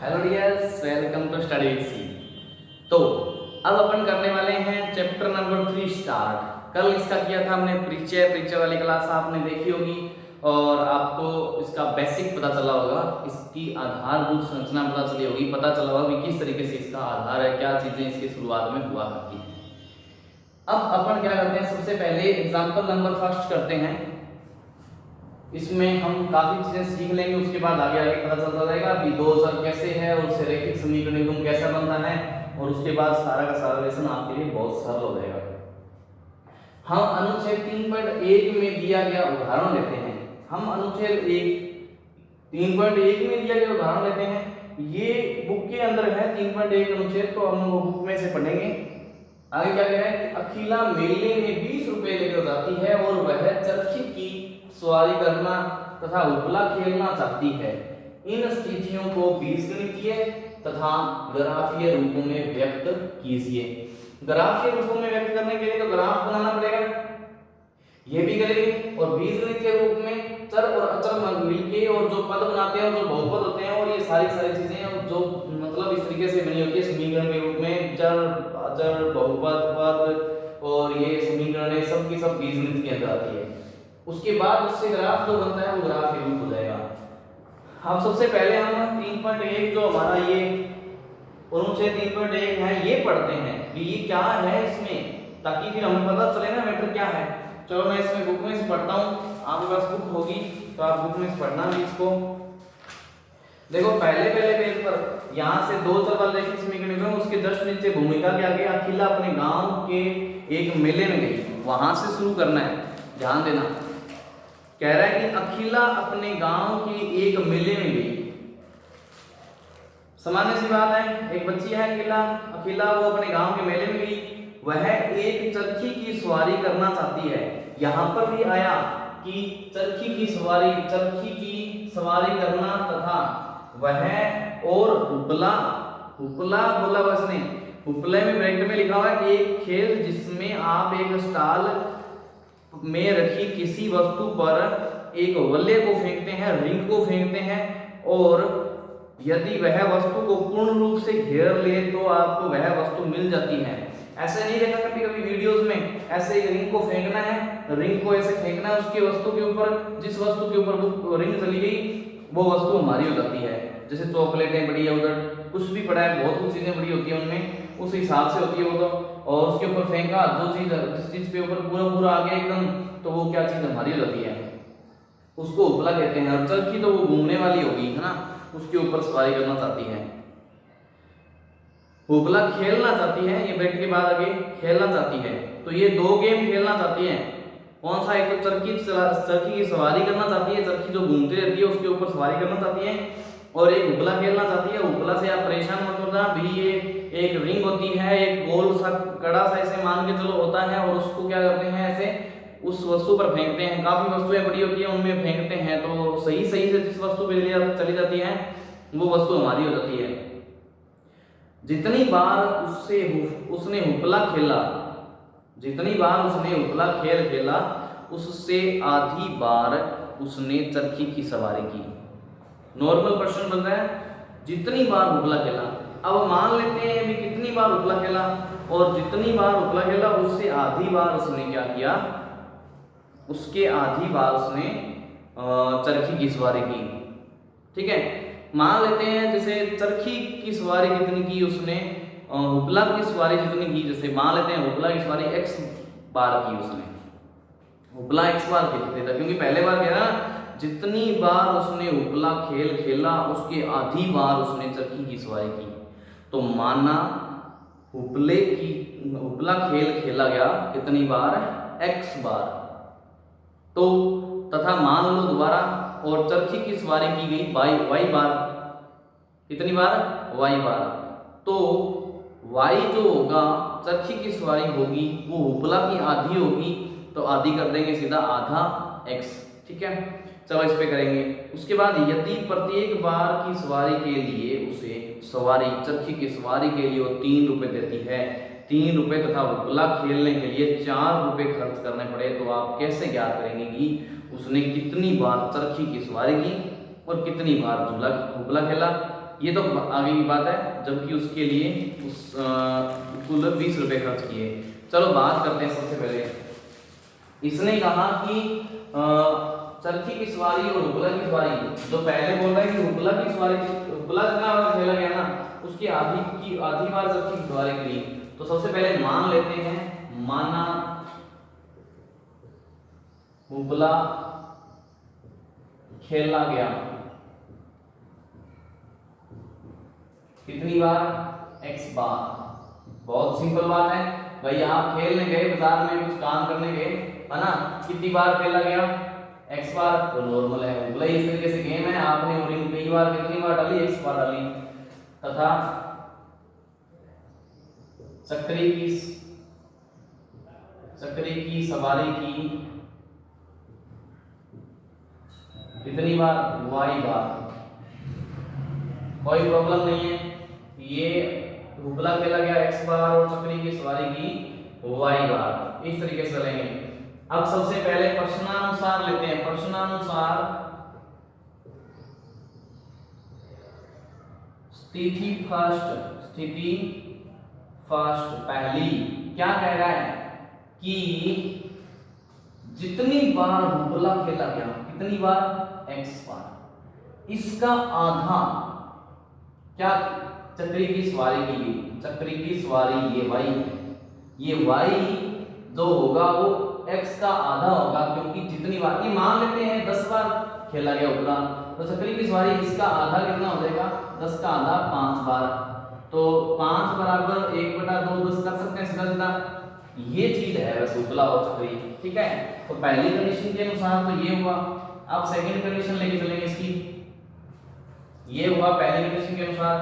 Hello dears, welcome to study with C. तो अब अपन करने वाले हैं चैप्टर नंबर 3 स्टार्ट। कल इसका किया था हमने परिचय वाली क्लास आपने देखी होगी और आपको इसका बेसिक पता चला होगा, इसकी आधारभूत संरचना पता चली होगी, पता चला होगा कि किस तरीके से इसका आधार है, क्या चीजें इसकी शुरुआत में हुआ करती हैं। अब अपन क्या करते हैं, सबसे पहले एग्जाम्पल नंबर फर्स्ट करते हैं। इसमें हम काफी चीजें सीख लेंगे, उसके बाद आगे आगे पता चलता जाएगा कि दो सर कैसे है और उससे रैखिक समीकरण निगम कैसा बनता है, और उसके बाद सारा का सारा लेसन आपके लिए बहुत सरल हो जाएगा। हम अनुच्छेद 3.1 में दिया गया उदाहरण लेते हैं। हम अनुच्छेद 3.1 में दिया गया उदाहरण लेते हैं। ये बुक के अंदर है 3.1 अनुच्छेद, तो हम वो बुक में से पढ़ेंगे। आगे क्या कह रहे हैं कि अखिला मेले में 20 रुपए लेकर जाती है और वह चरखी की सवारी करना तथा उपला खेलना चाहती है। इन स्थितियों को बीजगणितीय तथा ग्राफीय रूपों में व्यक्त कीजिए। ग्राफीय रूपों में व्यक्त करने के लिए तो ग्राफ बनाना पड़ेगा, ये भी करेंगे, और बीजगणितीय रूप में चर और अचर मिलके और जो पद बनाते हैं और जो बहुपद होते हैं, और ये सारी चीजें जो मतलब इस तरीके से बनी होती है समीकरण के रूप में, चर अचर बहुपद पद और ये समीकरण है सब की सब बीजगणित के अंदर आती है। उसके बाद उससे ग्राफ जो बनता है वो ग्राफ के रूप हो जाएगा। अब सबसे पहले हम 3.1 जो हमारा ये अनुच्छेद 3.1 है ये पढ़ते हैं कि ये क्या है इसमें, ताकि फिर हमें पता चले ना मैटर क्या है। चलो मैं इसमें बुक में से पढ़ता हूँ, आपके पास बुक होगी तो आप बुक में से पढ़ना भी इसको। देखो पहले पेज पर यहाँ से दो चर रैखिक समीकरण, उसके जस्ट नीचे भूमिका के आगे अखिला अपने गांव के एक मेले में गई, वहां से शुरू करना है, ध्यान देना। कह रहा है कि अखिला अपने गांव के एक मेले में गई। सामान्य सी बात है, एक बच्ची है अखिला वो अपने गांव के मेले में गई, वह एक चरखी की सवारी करना चाहती है। यहां पर भी आया कि चरखी की सवारी करना तथा वह और उपला बोला उसने, उपले में ब्रैकेट में लिखा हुआ है एक खेल जिसमें आप एक स्टॉल में रखी किसी वस्तु पर एक वल्ले को फेंकते हैं, रिंग को फेंकते हैं, और यदि वह वस्तु को पूर्ण रूप से घेर ले तो आपको वह वस्तु मिल जाती है। ऐसे नहीं देखा कभी वीडियोस में, ऐसे एक रिंग को फेंकना है, रिंग को ऐसे फेंकना है उसके वस्तु के ऊपर, जिस वस्तु के ऊपर वो रिंग चली गई वो वस्तु हमारी हो जाती है। जैसे चॉकलेटें पड़ी है, उधर कुछ भी पड़ा है, बहुत कुछ चीजें पड़ी होती है उनमें, उस हिसाब से होती है वो तो, और उसके ऊपर फेंका जो चीज जिस चीज के ऊपर पूरा आ गया एकदम, तो वो क्या चीज हमारी हो जाती है, उसको उपला कहते हैं। और चरखी तो वो घूमने वाली होगी है ना, उसके ऊपर सवारी करना चाहती है। उपला खेलना चाहती है, ये बैठ के बाद आगे खेलना चाहती है, तो ये दो गेम खेलना चाहती है। कौन सा? एक तो चरखी की सवारी करना चाहती है, चरखी जो घूमती रहती है उसके ऊपर सवारी करना चाहती है, और एक उपला खेलना चाहती है। उपला से आप परेशान मत होना भी, ये एक रिंग होती है, एक गोल सा कड़ा सा ऐसे मान के चलो होता है, और उसको क्या करते हैं ऐसे उस वस्तु पर फेंकते हैं। काफी वस्तुएं बड़ी होती है उनमें फेंकते हैं, तो सही से जिस वस्तु पे चली जाती है वो वस्तु हमारी हो जाती है। जितनी बार उसने उपला खेला, जितनी बार उसने उपला खेला उससे आधी बार उसने चरखी की सवारी की। नॉर्मल क्वेश्चन बन रहा है, जितनी बार उपला खेला। अब मान लेते हैं भी कितनी बार उपला खेला, और जितनी बार उपला खेला उससे आधी बार उसने क्या किया, उसके आधी बार उसने चरखी की सवारी की। ठीक है, मान लेते हैं जैसे चरखी की सवारी कितनी की उसने, उपला की सवारी जितनी की, जैसे मान लेते हैं उपला की सवारी x बार की उसने, उपला x बार खेलता, क्योंकि पहले बार क्या ना, जितनी बार उसने उपला खेला उसके आधी बार उसने चरखी की सवारी की। तो माना उपला खेला गया कितनी बार, x बार, तो तथा मान लो दोबारा और चरखी की सवारी की गई y बार, कितनी बार, y बार, तो y जो होगा चरखी की सवारी होगी वो उपला की आधी होगी, तो आधी कर देंगे सीधा आधा x। ठीक है, चलो इस पे करेंगे। उसके बाद यदि प्रत्येक बार की सवारी के लिए उसे चरखी की सवारी के लिए वो 3 रुपए देती है, 3 रुपए तथा उपला खेलने के लिए 4 रुपए खर्च करने पड़े, तो आप कैसे ज्ञात करेंगे कि उसने कितनी बार चरखी की सवारी की और कितनी बार उपला खेला। ये तो आगे की बात है, जबकि उसके लिए उस कुल 20 रुपये खर्च किए। चलो बात करते हैं सबसे पहले। इसने कहा कि चरखी की सवारी और उपला की सवारी, जो पहले बोल रहा है कि उपला की सवारी, उपला जितना बार खेला गया ना उसकी आधी बार चरखी की सवारी करी। तो सबसे पहले मान लेते हैं, माना उपला खेला गया कितनी बार, x बार। बहुत सिंपल बात है भाई, आप खेलने गए बाजार में, कुछ काम करने गए है ना, कितनी बार खेला गया, x बार, तो नॉर्मल है। उपला इस तरीके से गेम है, आपने रिंग कई बार कितनी बार डाली, x बार डाली। तथा चक्री की सवारी की कितनी बार, y बार। कोई प्रॉब्लम नहीं है, ये उपला खेला गया x बार और चक्री की सवारी की y बार, इस तरीके से चलेंगे। अब सबसे पहले प्रश्नानुसार लेते हैं। प्रश्नानुसार स्थिति फर्स्ट पहली क्या कह रहा है कि जितनी बार उपला खेला गया, कितनी बार, x बार, इसका आधा क्या, चक्री की सवारी के लिए, चक्री की सवारी ये y है, ये y जो होगा वो x का आधा होगा, क्योंकि जितनी बार, ये मान लेते हैं 10 बार खेला गया उपला, तो चक्री की सवारी इसका आधा कितना हो जाएगा, 10 का आधा 5 बार, तो 5 बराबर 1/2 10 कर सकते हैं सीधा सीधा। ये चीज है वैसे उपला और चक्री, ठीक है। तो पहली कंडीशन के अनुसार तो ये हुआ। अब सेकंड कंडीशन लेके चलेंगे इसकी, ये हुआ पहली कंडीशन के अनुसार।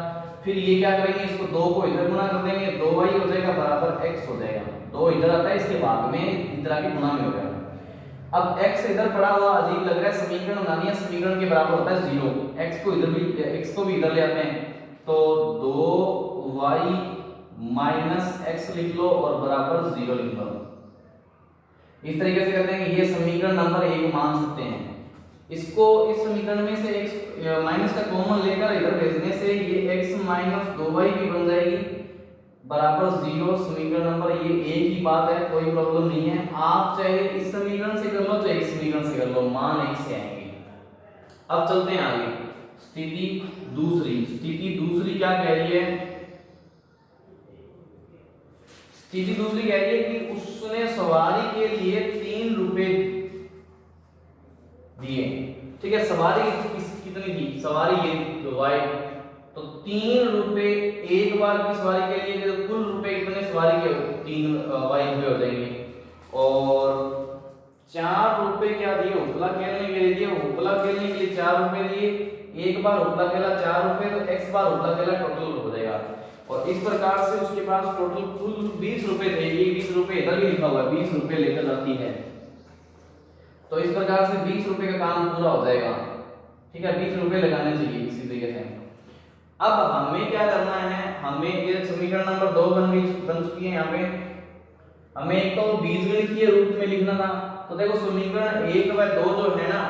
फिर ये क्या करेंगे, इसको 2 को इधर गुना कर देंगे, 2y हो जाएगा बराबर x हो जाएगा, 2 इधर आता है इसके बाद में इधर आके गुना में हो जाएगा। अब x इधर पड़ा हुआ अजीब लग रहा है, समीकरण बना दिया, समीकरण के बराबर होता है 0, x को इधर भी, x को भी इधर ले आते हैं, तो 2y माइनस x लिख लो और बराबर 0 लिख लो। इस तरीके से करते हैं कि ये समीकरण नंबर 1 मान सकते हैं। इसको इस समीकरण में से x माइनस का कॉमन लेकर इधर भेजने से ये x माइनस 2y भी बन जाएगी बराबर 0। समीकरण नंबर ये एक ही बात है, कोई प्रॉब्लम नहीं है। आप चाहे इस समीकरण से कर लो चाहे इस समीकरण से कर लो, मान एक से आएंगे। अब चलते हैं आगे। स्थिति दूसरी क्या कह रही है, स्थिति दूसरी कह रही है कि उसने सवारी के लिए 3 रुपए दिए, ठीक है। सवारी कितनी थी, सवारी ये जो y, तो 3 रुपए एक बार की सवारी के लिए, तो कुल रुपए कितने सवारी के, 3 y रुपए हो जाएंगे। और 4 रुपए क्या दिए, उपला खेलने के लिए दिए, उपला खेलने के लिए 4 रुपए दिए, एक बार उपला खेला 4 रुपए, तो x बार उपला खेला टोटल हो जाएगा। और इस प्रकार से उसके पास टोटल कुल 20 रुपए थे, ये 20 रुपए इधर भी लिखा हुआ है, 20 रुपए लेकर जाती है। तो इस प्रकार से 20 रुपए का काम पूरा हो जाएगा, ठीक है। 20 रुपए लगाने चाहिए इसी तरीके से। अब हमें क्या करना है, हमें ये समीकरण नंबर 2 बन चुकी है। यहाँ पे हमें एक तो बीजगणितीय रूप में लिखना था, तो देखो समीकरण 1 व 2 जो है ना,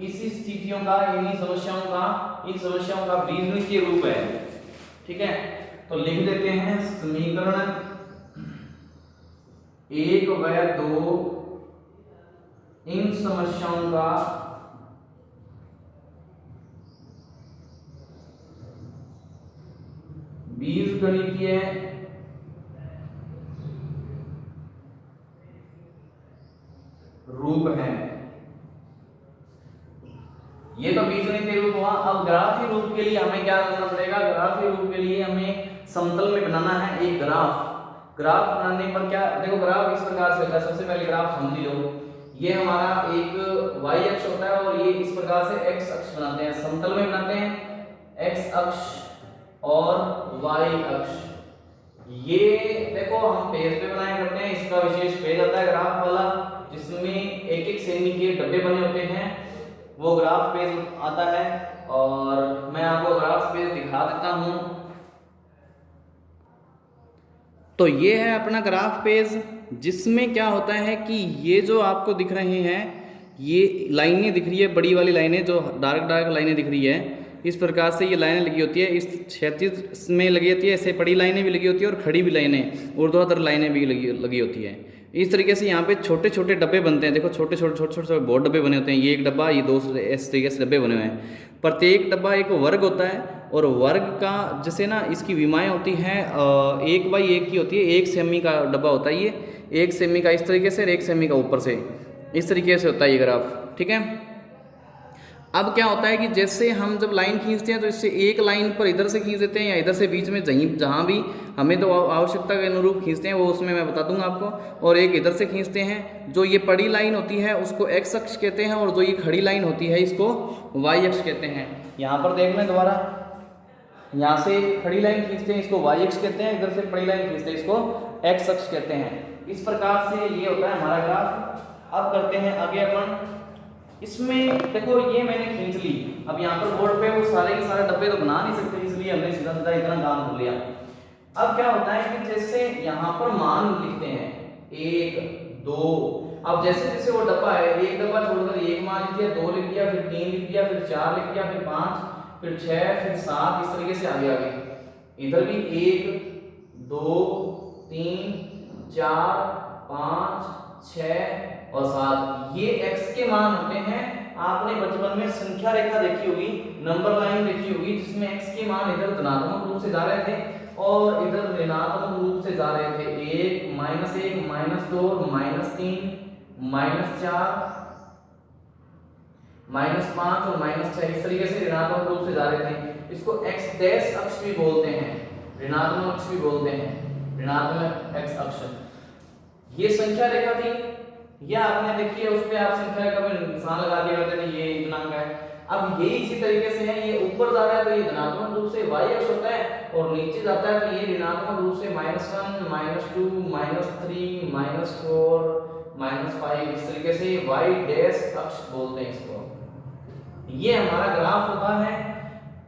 इसी स्थितियों का, इन समस्याओं का बीजगणितीय रूप है, ठीक है। तो लिख देते हैं समीकरण 1 व 2 इन समस्याओं का बीजगणितीय रूप है। ये तो बीजगणितीय रूप हुआ। अब ग्राफीय रूप के लिए हमें क्या करना पड़ेगा, ग्राफीय रूप के लिए हमें समतल में बनाना है एक ग्राफ। ग्राफ बनाने पर क्या, देखो ग्राफ इस प्रकार से होता है। सबसे पहले ग्राफ समझ लो, ये हमारा एक y अक्ष होता है और ये इस प्रकार से x अक्ष बनाते हैं, समतल में बनाते हैं x अक्ष और y अक्ष। ये देखो हम पेज पे बनाया करते हैं, इसका विशेष पेज आता है ग्राफ वाला, जिसमें एक एक सेमी के डब्बे बने होते हैं, वो ग्राफ पेज आता है। और मैं आपको ग्राफ पेज दिखा देता हूं। तो ये है अपना ग्राफ पेज, जिसमें क्या होता है कि ये जो आपको दिख रहे हैं, ये लाइनें दिख रही है, बड़ी वाली लाइनें जो डार्क लाइनें दिख रही है, इस प्रकार से ये लाइनें लगी होती है, इस क्षैतिज में लगी होती है, ऐसे पड़ी लाइनें भी लगी होती है और खड़ी भी लाइनें, ऊर्ध्वाधर लाइनें भी लगी होती है। इस तरीके से यहाँ पे छोटे छोटे डब्बे बनते हैं। देखो छोटे छोटे बहुत डब्बे बने होते हैं, ये एक डब्बा, ये दो इस तरीके से डब्बे बने हुए हैं। प्रत्येक डब्बा एक वर्ग होता है और वर्ग का जैसे ना इसकी विमाएँ होती हैं 1/1 की होती है। 1 सेमी का डब्बा होता है ये, 1 सेमी का इस तरीके से और 1 सेमी का ऊपर से, इस तरीके से होता है ये ग्राफ, ठीक है। अब क्या होता है कि जैसे हम जब लाइन खींचते हैं तो इससे एक लाइन पर इधर से खींच देते हैं या इधर से बीच में जहाँ भी हमें तो आवश्यकता के अनुरूप खींचते हैं वो उसमें मैं बता दूंगा आपको, और एक इधर से खींचते हैं। जो ये पड़ी लाइन होती है उसको एक्स अक्ष कहते हैं और जो ये खड़ी लाइन होती है इसको वाई अक्ष कहते हैं। यहाँ पर देख लें दोबारा, यहाँ से खड़ी लाइन खींचते हैं इसको वाई अक्ष कहते हैं, इधर से पड़ी लाइन खींचते हैं इसको एक्स अक्ष कहते हैं। इस प्रकार से ये होता है हमारा ग्राफ। अब करते हैं आगे अपन, इसमें देखो ये मैंने खींच ली। अब यहाँ पर बोर्ड पे वो सारे के सारे डब्बे तो बना नहीं सकते, इसलिए हमने सीधा सीधा इतना काम कर लिया। अब क्या होता है कि जैसे यहाँ पर मान लिखते हैं 1 2, अब जैसे जैसे वो डब्बा है, एक डब्बा छोड़कर एक मान लिख दिया, 2 लिख दिया, फिर 3 लिख दिया, फिर 4 लिख दिया, फिर 5, फिर 6, फिर 7, इस तरीके से आगे आगे। इधर भी 1 2 3 4 5 6 और 7, ये x के मान होते हैं। आपने बचपन में संख्या रेखा देखी होगी, नंबर लाइन देखी होगी, जिसमें x के मान इधर धनात्मक रूप से जा रहे थे और इधर ऋणात्मक रूप से जा रहे थे। 1 -1 -2 -3 -4 -5 और -6, इस तरीके से ऋणात्मक रूप से जा रहे थे। इसको x डैश अक्ष भी बोलते हैं, ऋणात्मक अक्ष भी बोलते हैं, ऋणात्मक x अक्ष। ये संख्या रेखा थी, ये आपने देखी है, उस पे आप संख्या रेखा में निशान लगा दिया करते थे, ये इतना का है। अब ये इसी तरीके से है, ये ऊपर जा रहा है तो ये धनात्मक रूप से y अक्ष होता है और नीचे जाता है तो ये ऋणात्मक रूप से -1 -2 -3 -4 -5, इस तरीके से y डैश अक्ष बोलते हैं इसको। ये हमारा ग्राफ होता है।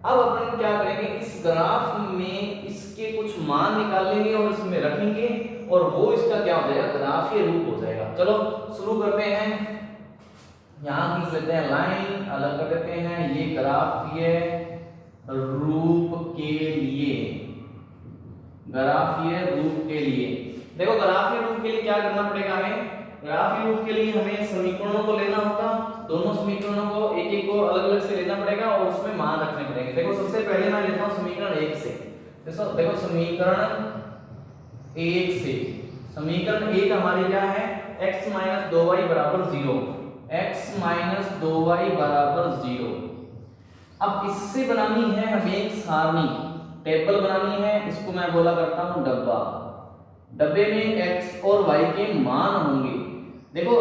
अब अपन क्या करेंगे, इस ग्राफ में इसके कुछ मान निकाल लेंगे और इसमें रखेंगे और वो इसका क्या हो जाएगा, ग्राफीय रूप हो जाएगा। चलो शुरू करते हैं। यहाँ खींच लेते हैं लाइन, अलग कर देते हैं। ये ग्राफीय रूप के लिए, ग्राफीय रूप के लिए देखो, ग्राफीय रूप के लिए क्या करना पड़ेगा हमें, ग्राफीय रूप के लिए हमें समीकरणों को लेना होगा, दोनों समीकरणों को एक एक को अलग अलग से लेना पड़ेगा और उसमें मान रखने पड़ेंगे। देखो सबसे पहले मैं लेता हूँ समीकरण 1 से। देखो समीकरण 1 से, समीकरण 1 हमारी क्या है, x - 2y = 0, x - 2y = 0। अब इससे बनानी है हमें एक सारणी, टेबल बनानी है, इसको मैं बोला करता हूँ डब्बा। डब्बे में x और y के मान होंगे। देखो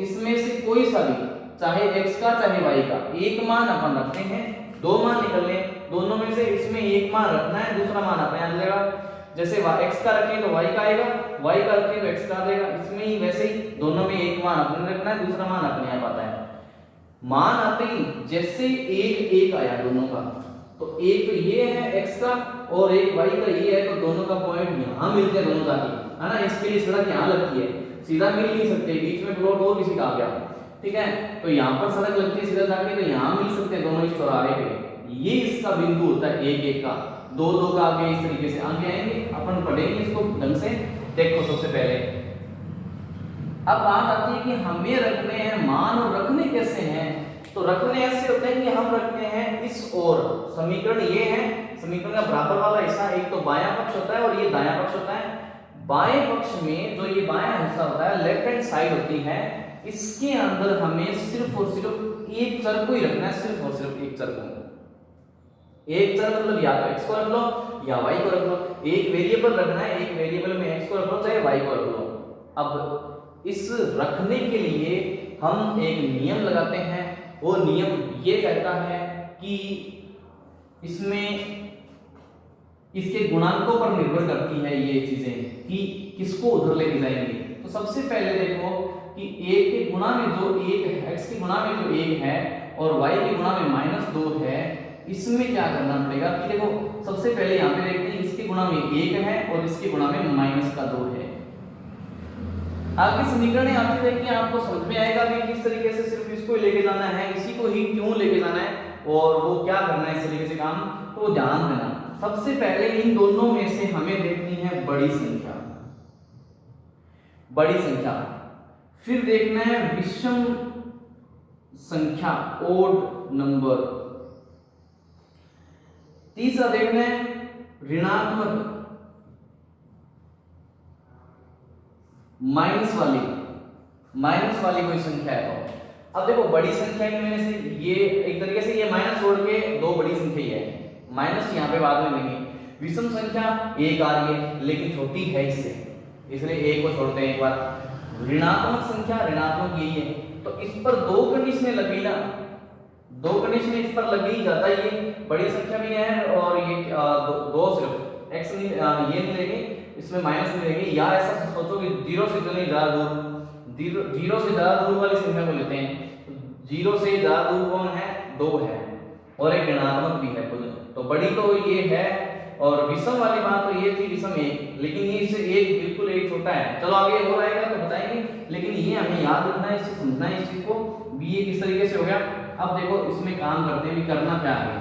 इसमें से कोई सा भी, चाहे x का चाहे y का, एक मान अपन रखते हैं, दो मान निकलने, दोनों में से इसमें एक मान रखना है, दूसरा मान अपने आ जाएगा। जैसे x का रखें तो y का आएगा, y का रखें तो x का आ जाएगा। इसमें ही वैसे ही दोनों में एक मान अपने रखना है, दूसरा मान अपने आप आता है। मान आते ही जैसे एक एक आया दोनों का, तो एक ये है x का और एक y का ये है, तो दोनों का पॉइंट यहाँ मिलते हैं दोनों जाके, है ना। इसके लिए सड़क यहाँ लगती है, सीधा मिल नहीं सकते, बीच में प्लॉट और किसी का आ गया, ठीक है, तो यहाँ पर सड़क लगती है सीधा जाके, तो यहाँ मिल सकते हैं दोनों इस चौराहे पे। ये इसका बिंदु होता है एक एक का, दो दो का आगे इस तरीके से आगे आएंगे, अपन पढ़ेंगे इसको ढंग से। देखो सबसे पहले अब बात आती है कि हमें रखने हैं मान, और रखने कैसे हैं, तो रखने ऐसे होते हैं कि हम रखते हैं इस ओर। समीकरण ये है, समीकरण का बराबर वाला हिस्सा एक तो बायां पक्ष होता है और ये दायां पक्ष होता है। बाएं पक्ष में जो ये बायां हिस्सा होता है, लेफ्ट हैंड साइड होती है, इसके अंदर हमें सिर्फ और सिर्फ एक चर को ही रखना है, सिर्फ और सिर्फ एक चर को। एक चर मतलब या तो x को रख लो या y को रख लो, एक वेरिएबल रखना है, एक वेरिएबल में x को रख लो चाहे y को रख लो। अब इस रखने के लिए हम एक नियम लगाते हैं, वो नियम ये कहता है कि इसमें इसके गुणांकों पर निर्भर करती है ये चीजें कि किसको उधर लेके जाएंगे। तो सबसे पहले देखो कि एक के गुणा में जो एक है, x के गुणा में जो एक है और y के गुणा में -2 है, इसमें क्या करना पड़ेगा कि देखो सबसे पहले यहाँ पे देखते हैं इसके गुणा में 1 है और इसके गुणा में -2 है। आगे समीकरण आते रहेंगे, आपको समझ में आएगा कि किस तरीके से सिर्फ इसको ही लेके जाना है, इसी को ही क्यों लेके जाना है, और वो क्या करना है इस तरीके से काम, तो ध्यान देना। सबसे पहले इन दोनों में से हमें देखनी है बड़ी संख्या, बड़ी संख्या, फिर देखना है विषम संख्या, ओड नंबर, तीसरा देखना है ऋणात्मक माइनस वाली कोई संख्या है। तो अब देखो बड़ी संख्या इनमें से ये एक तरीके से ये माइनस छोड़ के दो बड़ी संख्या ही है, माइनस यहाँ पे बाद में लेंगे। विषम संख्या एक आ रही है लेकिन छोटी है इससे, इसलिए एक को छोड़ते हैं एक बार। ऋणात्मक संख्या, ऋणात्मक यही है, तो इस पर दो कंडीशनें लगी ना, दो कंडीशन इस पर लगी जाता है। ये बड़ी संख्या भी है और ये दो सिर्फ x नहीं, ये नहीं लेंगे, इसमें माइनस नहीं लेंगे, या ऐसा सोचो कि जीरो से इतनी ज्यादा दूर, जीरो से ज्यादा दूर वाली संख्या को लेते हैं। जीरो से ज्यादा दूर कौन है, दो है, और एक ऋणात्मक भी है खुद, तो बड़ी तो ये है। और विषम वाली बात तो ये थी विषम एक, लेकिन ये इससे एक बिल्कुल एक छोटा है। चलो आगे हो आएगा तो बताएंगे, लेकिन ये हमें याद रखना है, इससे समझना है इस चीज को भी। ये किस तरीके से हो गया। अब देखो इसमें काम करते हुए करना क्या है,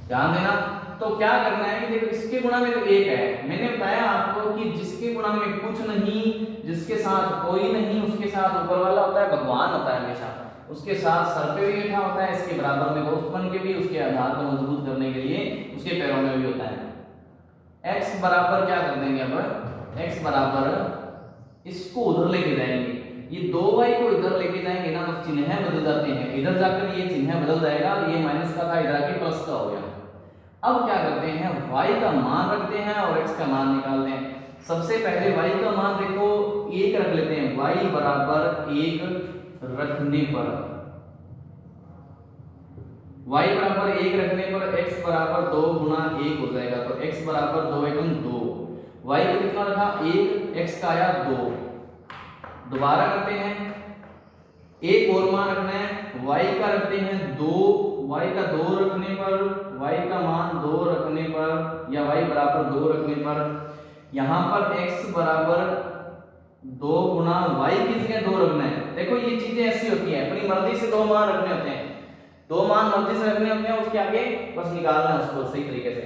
ध्यान देना। तो क्या करना है कि देखो इसके गुणा में तो एक है, मैंने बताया आपको कि जिसके गुणा में कुछ नहीं, जिसके साथ कोई नहीं, उसके साथ ऊपर वाला होता है, भगवान होता है हमेशा, उसके साथ सर पे भी बैठा होता है, इसके बराबर में दोस्त बन के भी, उसके आधार को मजबूत करने के लिए उसके पैरों में भी होता है। x बराबर क्या कर देंगे, अब x बराबर इसको उधर लेके जाएंगे, ये 2y को इधर लेके जाएंगे ना, तो चिन्ह बदल जाते हैं, इधर जाकर ये चिन्ह बदल जाएगा, ये माइनस का था इधर आके प्लस का हो गया। अब क्या करते हैं, y का मान रखते हैं और x का मान निकालते हैं। सबसे पहले y का मान देखो एक रख लेते हैं, y बराबर एक रखने पर, y बराबर एक रखने पर x बराबर 2 गुना 1 हो जाएगा, तो x बराबर 2 एकम 2, y को कितना रखा 1, x का आया 2। दोबारा करते हैं, एक और मान रखना है, y का रखते हैं 2, y का 2 रखने पर, y का मान 2 रखने पर या y बराबर 2 रखने पर, यहां पर x बराबर 2 गुना y की जगह 2 रखना है। देखो ये चीजें ऐसी होती हैं, अपनी मर्जी से दो मान रखने होते हैं, दो मान मर्जी से रखने होते हैं, उसके आगे बस निकालना है उसको सही तरीके से।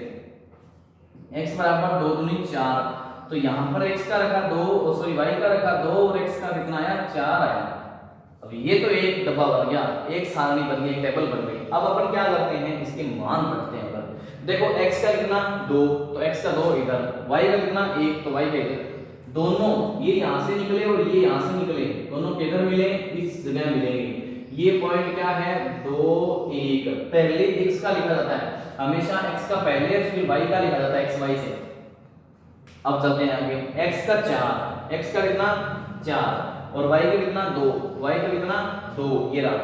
x बराबर 2 दूनी 4, तो यहाँ पर x का रखा 2, सॉरी y का रखा 2 और x का कितना आया 4 आया। अब ये तो एक डब्बा बन गया, एक सारणी बन गई, एक टेबल बन गई। अब अपन क्या करते हैं, इसके मान रखते हैं। अगर देखो x का कितना 2, तो x का 2 इधर, y का कितना 1, तो y का इधर, दोनों ये यहां से निकले और ये यहां से निकले, दोनों किधर मिले, इस जगह मिलेंगे। ये पॉइंट क्या है 2 1, पहले x का लिखा जाता है हमेशा, x का पहले फिर y का लिखा जाता है x y से। अब चलते हैं आगे, x का 4, x का कितना 4 और y का कितना 2, y का कितना 2, ये रहा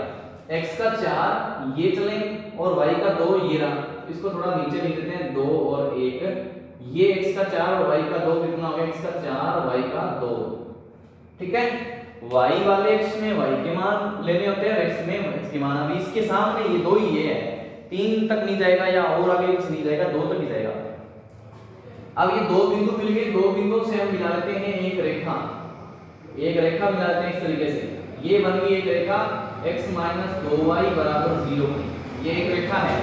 x का 4, ये चले और y का 2 ये रहा, इसको थोड़ा नीचे लिख देते हैं 2 और 1, ये x का 4 और y का 2 कितना हो गया, x का 4 y का 2, ठीक है। y वाले x में y के मान लेने होते हैं, x में x के मान। अभी इसके सामने ये 2 ही ये है, 3 तक नहीं जाएगा या और आगे कुछ नहीं जाएगा, 2 तक ही जाएगा। अब ये दो बिंदु मिल गए, दो बिंदु से हम मिला लेते हैं एक रेखा, एक रेखा मिला लेते हैं इस तरीके से, ये बन गई एक रेखा x - 2y = 0, ये एक रेखा है।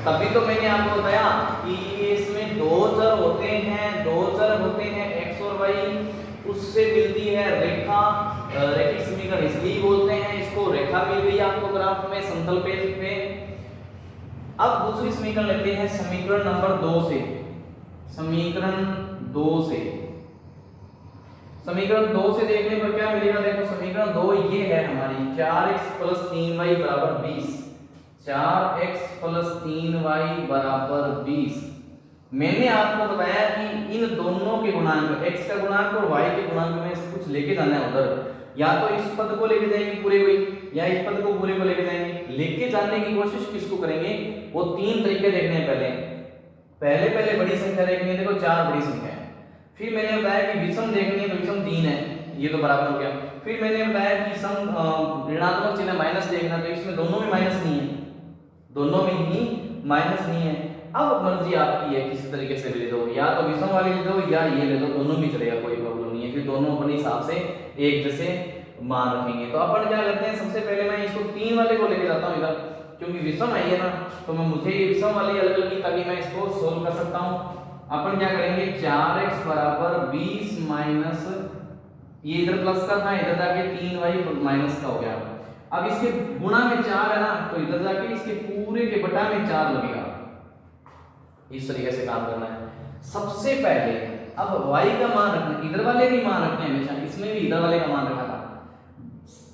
तभी तो मैंने आपको बताया कि इसमें दो चर होते हैं x और y, उससे मिलती है रेखा, रैखिक समीकरण इसलिए बोलते हैं इसको, रेखा मिल गई आपको ग्राफ में समतल पेज पे। अब दूसरी समीकरण लेते हैं समीकरण नंबर 2 से, समीकरण 2 से, समीकरण 2 से देखने पर क्या मिलेगा, देखो समीकरण 2 ये है हमारी 4x + 3y = 20, 4x + 3y = 20। मैंने आपको बताया कि इन दोनों के गुणांक, x का गुणांक और y के गुणांक में से कुछ लेके जाना है उधर, या तो इस पद को लेके जाएंगे पूरे को या इस पद को पूरे को लेके जाएंगे। लेके जाने की कोशिश किसको करेंगे, वो 3 तरीके देखने हैं। पहले बड़ी संख्या देखनी है, देखो 4 बड़ी संख्या है। फिर मैंने बताया कि विषम देखनी है, तो विषम 3 है, ये तो बराबर हो गया। फिर मैंने बताया कि सम ऋणात्मक चिन्ह माइनस देखना, तो इसमें दोनों में माइनस नहीं है, दोनों में ही माइनस नहीं है। अब मर्जी आपकी है किसी तरीके से ले दो, या तो विषम वाली ले दो या ये ले दो, दोनों भी चलेगा, कोई प्रॉब्लम नहीं है। फिर दोनों अपने हिसाब से एक जैसे मान रखेंगे। तो अपन क्या करते हैं, सबसे पहले मैं इसको 3 वाले को लेके जाता हूँ इधर, क्योंकि विषम आई है ना, तो मैं मुझे ये विषम वाली अलग अलग की, ताकि मैं इसको सोल्व कर सकता हूँ। अपन क्या करेंगे, 4x बराबर 20 माइनस, ये इधर प्लस का था, इधर जाके 3y माइनस का हो गया। अब इसके गुणा में 4 है ना, तो इधर जाके इसके पूरे के बटा में 4 लगेगा। इस तरीके से काम करना है। सबसे पहले अब y का मान रखना, इधर वाले भी मान रखने हमेशा, इसमें भी इधर वाले का मान रखा था।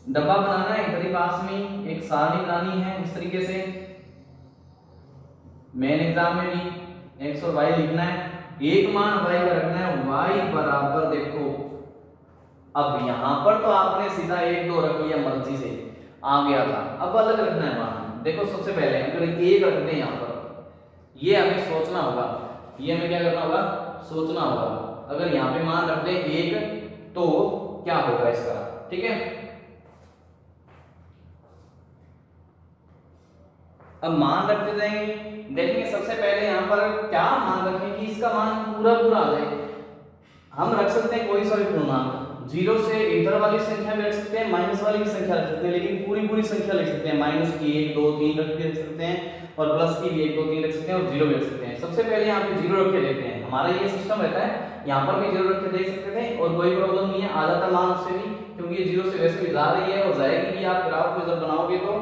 डब्बा बनाना है इधर ही पास में, एक सारणी बनानी है इस तरीके से, मेन एग्जाम में भी x और y लिखना है, एक मान y का रखना है, y बराबर देखो, अब यहां पर तो आपने सीधा 1 2 रख लिया मर्जी से, आ गया था, अब अलग रखना है मान। देखो सबसे पहले अगर 1 रख दें यहां पर, ये हमें सोचना होगा, ये हमें क्या करना होगा, सोचना होगा। अगर यहाँ पे मान रख दें 1 तो क्या होगा इसका, ठीक है। अब मान रखते जाएंगे, देखेंगे सबसे पहले यहाँ पर क्या मान रखें कि इसका मान पूरा पूरा आ जाए। हम रख सकते हैं कोई सा भी पूर्णांक, 0 से इधर वाली संख्या भी रख सकते हैं, माइनस वाली भी संख्या रख सकते हैं, लेकिन पूरी पूरी संख्या लिख सकते हैं, माइनस की 1 2 3 रख के रख सकते हैं, और प्लस की भी 1 2 3 रख सकते हैं, और 0 भी रख सकते हैं। सबसे पहले यहाँ पे 0 रख के देखते हैं, हमारा ये सिस्टम रहता है, यहाँ पर भी 0 रख के देख सकते थे और कोई प्रॉब्लम नहीं है, आ जाता मान उससे भी, क्योंकि ये 0 से वैसे भी जा रही है और जाएगी भी। आप ग्राफ को जब बनाओगे तो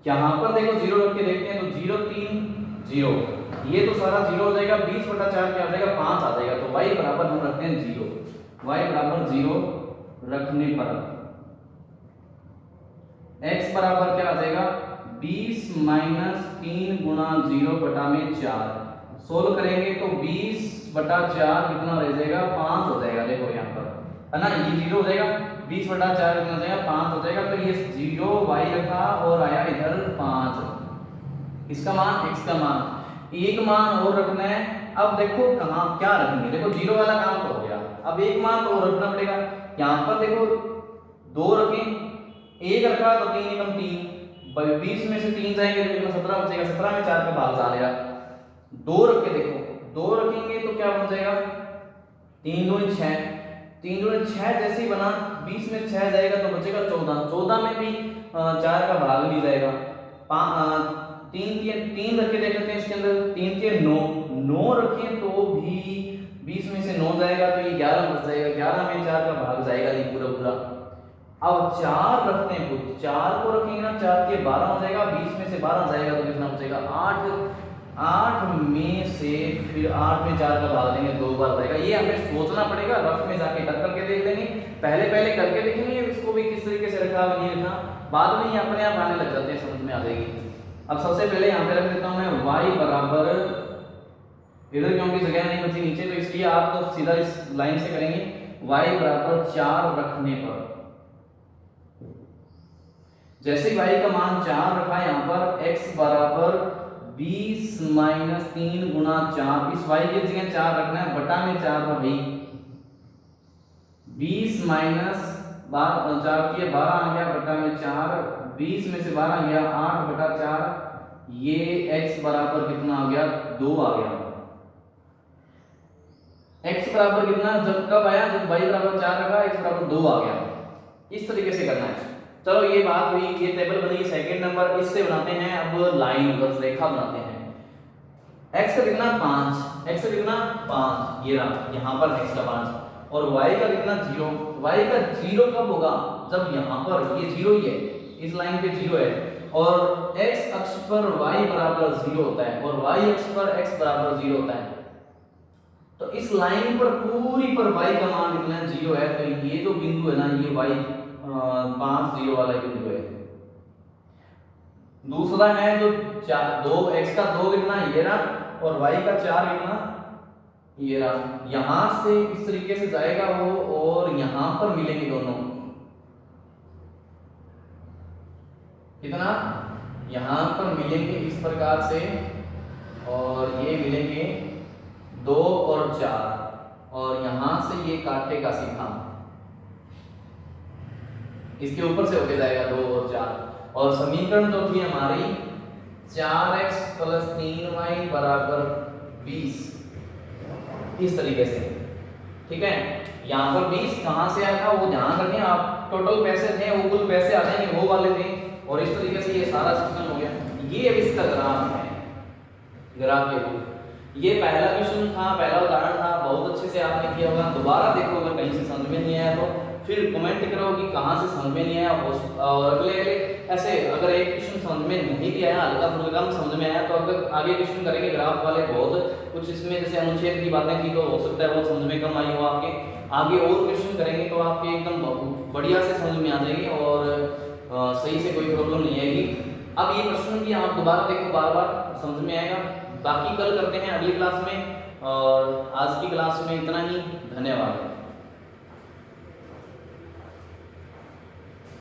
यहाँ पर देखो 0 रख के देखते हैं, तो 0 3 0, ये तो सारा 0 हो जाएगा, 20/4 क्या आ जाएगा, 5 आ जाएगा। तो y बराबर हम रखते हैं 0, y बराबर 0 रखने पर x बराबर क्या आ जाएगा, 20 माइनस 3 गुणा 0 बटा में 4, सोल्व करेंगे तो 20/4 कितना रह जाएगा, 5 हो जाएगा। देखो यहाँ पर है ना, ये 0 हो जाएगा, 20/4 कितना हो जाएगा, 5 हो जाएगा। तो ये 0 y रखा और आया इधर 5, इसका मान x का मान, एक मान और रखना है। अब देखो कहाँ क्या रखेंगे, देखो 0 वाला काम तो हो गया, अब एक मान तो और रखना पड़ेगा। यहाँ पर देखो 2 रखें, 1 रखा तो 3 एकम 3, 20 में से 3 जाएंगे तो कितना 17 बचेगा, 17 में 4 का भाग डालेगा। 2 रख के देखो, 2 रखेंगे तो क्या बन जाएगा, 3 दूनी 6, 3 दूनी 6 जैसे ही बना, 20 में 6 जाएगा तो बचेगा 14, 14 में भी 4 का भाग नहीं जाएगा। 3 रख के देख लेते हैं इसके अंदर, 3 के 9, 9 रखें तो भी 20 में से 9 जाएगा तो ये 11 बच जाएगा, 11 में 4 का भाग जाएगा नहीं पूरा पूरा। अब 4 रखते हैं कुछ, 4 को रखेंगे ना, 4 के 12 हो जाएगा, 20 में से 12 जाएगा तो कितना बचेगा, 8 में से फिर 8 में 4 का भाग देंगे 2 बार जाएगा। ये हमें सोचना पड़ेगा, रफ में जाके कर करके देख लेंगे, पहले करके देखेंगे इसको भी किस तरीके से रखा नहीं रखा, बाद में ये अपने आप आने लग जाते हैं, समझ में आ जाएगी। अब सबसे पहले यहाँ पे रख देता हूँ मैं y बराबर, इधर क्योंकि जगह नहीं बची नीचे, तो इसलिए आप तो सीधा इस लाइन से करेंगे, y बराबर 4 रखने पर, जैसे y का मान 4 रखा है यहाँ पर, x बराबर 20 माइनस 3 गुणा 4, इस y की जगह 4 रखना है, बटा में 4 पर भाई 20 माइनस 4 की 12 आ गया, बटा में 4, 20 में से 12 गया 8/4, ये x बराबर कितना आ गया, 2 आ गया। x बराबर कितना जब कब आया, जब y बराबर 4 रखा, x बराबर 2 आ गया। इस तरीके से करना है। चलो ये बात हुई, ये टेबल बनी सेकंड नंबर, इससे बनाते हैं अब लाइन बस रेखा बनाते हैं। x का कितना 5, x का कितना 5, ये रहा यहाँ पर x का 5, और y का कितना 0, y का 0 कब होगा, जब यहाँ पर ये 0 ही है, इस लाइन पे 0 है, और x अक्ष पर y बराबर 0 होता है और y अक्ष पर x बराबर 0 होता है। तो इस लाइन पर पूरी पर y का मान कितना 0 है, तो ये जो बिंदु है ना, ये y 5 0 वाला बिंदु है। दूसरा है जो 2, x का 2 कितना ये रहा, और y का 4 कितना ये रहा, यहां से इस तरीके से जाएगा वो, और यहां पर मिलेंगे दोनों, कितना यहां पर मिलेंगे इस प्रकार से, और ये मिलेंगे 2 और 4, और यहां से ये काटेगा सीधा, इसके ऊपर से होके जाएगा 2 और 4, और समीकरण जो थी हमारी 4x + 3y बराबर 20, इस तरीके से, ठीक है। यहाँ पर 20 कहाँ से आया था वो ध्यान रखें आप, टोटल पैसे थे वो कुल पैसे आ जाएंगे वो वाले थे, और इस तरीके से ये सारा सिस्टम हो गया। ये अब इसका ग्राफ है, ग्राफ के रूप। ये पहला क्वेश्चन था, पहला उदाहरण था, बहुत अच्छे से आपने किया होगा। दोबारा देखो, अगर कहीं से समझ में नहीं आया तो फिर कमेंट करो कि कहाँ से समझ में नहीं आया। और अगले ऐसे अगर एक क्वेश्चन समझ में नहीं भी आया, हल्का फुल्का कम समझ में आया, तो अगर आगे क्वेश्चन करेंगे ग्राफ वाले बहुत कुछ इसमें, जैसे अनुच्छेद की बातें की तो हो सकता है वो समझ में कम आई हो आपके। आगे और क्वेश्चन करेंगे तो आपके एकदम बढ़िया से समझ में आ जाएंगे और सही से कोई प्रॉब्लम नहीं आएगी। अब ये प्रश्न की आप दोबारा देखो, बार बार समझ में आएगा। बाकी कल करते हैं अगली क्लास में, और आज की क्लास में इतना ही। धन्यवाद।